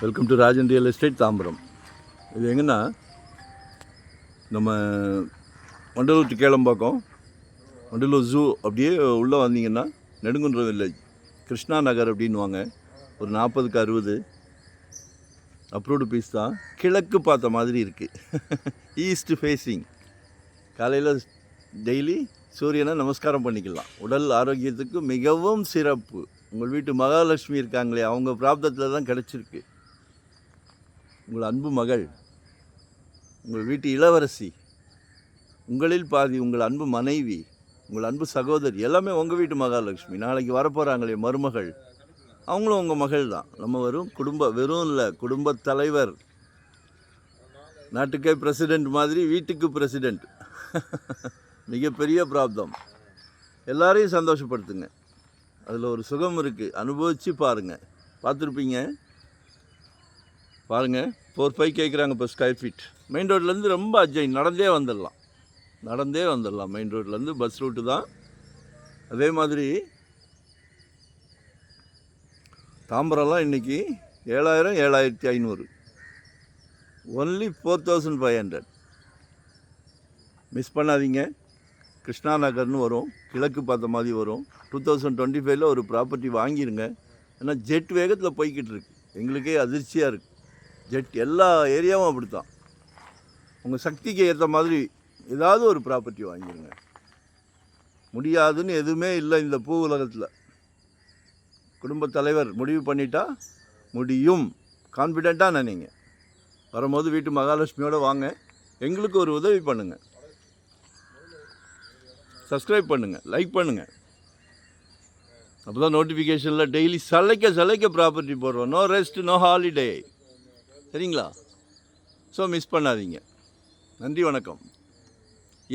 Welcome to Rajan real estate Tambaram. இது எங்கன்னா நம்ம வண்டலூர் டு கேளம்பாக்கம், வண்டலூர் ஜூ அப்படியே உள்ளே வந்தீங்கன்னா நெடுங்குன்றம் வில்லேஜ், கிருஷ்ணா நகர் அப்படின்வாங்க. ஒரு 40க்கு 60 அப்ரூவ்டு பீஸ் தான். கிழக்கு பார்த்த மாதிரி இருக்குது. East facing. காலையில் டெய்லி சூரியனை நமஸ்காரம் பண்ணிக்கலாம். உடல் ஆரோக்கியத்துக்கு மிகவும் சிறப்பு. உங்கள் வீட்டு மகாலட்சுமி இருக்காங்களே, அவங்க பிராப்தத்தில் தான் கிடச்சிருக்கு. உங்கள் அன்பு மகள், உங்கள் வீட்டு இளவரசி, உங்களில் பாதி உங்கள் அன்பு மனைவி, உங்கள் அன்பு சகோதரி, எல்லாமே உங்கள் வீட்டு மகாலட்சுமி. நாளைக்கு வரப்போகிறாங்களே மருமகள், அவங்களும் உங்கள் மகள் தான். நம்ம வெறும் இல்லை, குடும்பத் தலைவர், நாட்டுக்கே பிரசிடெண்ட் மாதிரி வீட்டுக்கு பிரசிடெண்ட். மிகப்பெரிய பிராப்தம். எல்லாரையும் சந்தோஷப்படுத்துங்க. அதில் ஒரு சுகம் இருக்குது. அனுபவித்து பாருங்கள். பார்த்துருப்பீங்க, பாருங்கள். 4-5 கேட்குறாங்க இப்போ ஸ்கொயர் ஃபீட். மெயின் ரோட்லேருந்து ரொம்ப அட்ஜைன், நடந்தே வந்துடலாம். மெயின் ரோட்லேருந்து பஸ் ரூட்டு தான். அதே மாதிரி தாம்பரம்லாம் இன்றைக்கி 7000, 7500, ஒன்லி 4500. மிஸ் பண்ணாதீங்க. கிருஷ்ணா நகர்னு வரும், கிழக்கு பார்த்த மாதிரி வரும். 2025 ஒரு ப்ராப்பர்ட்டி வாங்கிடுங்க. ஏன்னா ஜெட் வேகத்தில் போய்கிட்டு இருக்கு. எங்களுக்கே அதிர்ச்சியாக இருக்குது. ஜெட் எல்லா ஏரியாவும் அப்படி தான். உங்கள் சக்திக்கு ஏற்ற மாதிரி ஏதாவது ஒரு ப்ராப்பர்ட்டி வாங்கிடுங்க. முடியாதுன்னு எதுவுமே இல்லை இந்த பூ உலகத்தில். குடும்பத் தலைவர் முடிவு பண்ணிட்டா முடியும். கான்ஃபிடெண்ட்டாக நினைங்க. வரும்போது வீட்டு மகாலட்சுமியோடு வாங்க. எங்களுக்கு ஒரு உதவி பண்ணுங்கள். சப்ஸ்கிரைப் பண்ணுங்கள், லைக் பண்ணுங்கள். அப்போ தான் நோட்டிஃபிகேஷனில் டெய்லி சலைக்க ப்ராப்பர்ட்டி போடுறோம். No rest, no holiday. சரிங்களா? ஸோ மிஸ் பண்ணாதீங்க. நன்றி, வணக்கம்.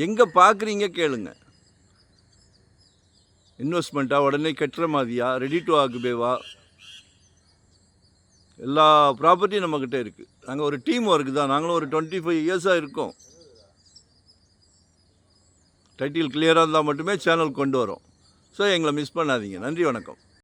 எங்கே பார்க்குறீங்க கேளுங்க. இன்வெஸ்ட்மெண்ட்டாக, உடனே கட்டுற மாதிரியா, ரெடி டு ஆக்குபேவா, எல்லா ப்ராப்பர்ட்டியும் நம்மக்கிட்ட இருக்குது. நாங்கள் ஒரு டீம் ஒர்க்கு தான். நாங்களும் ஒரு 25 இயர்ஸாக இருக்கோம். டைட்டில் கிளியராக இருந்தால் மட்டுமே சேனல் கொண்டு வரோம். ஸோ எங்களை மிஸ் பண்ணாதீங்க. நன்றி, வணக்கம்.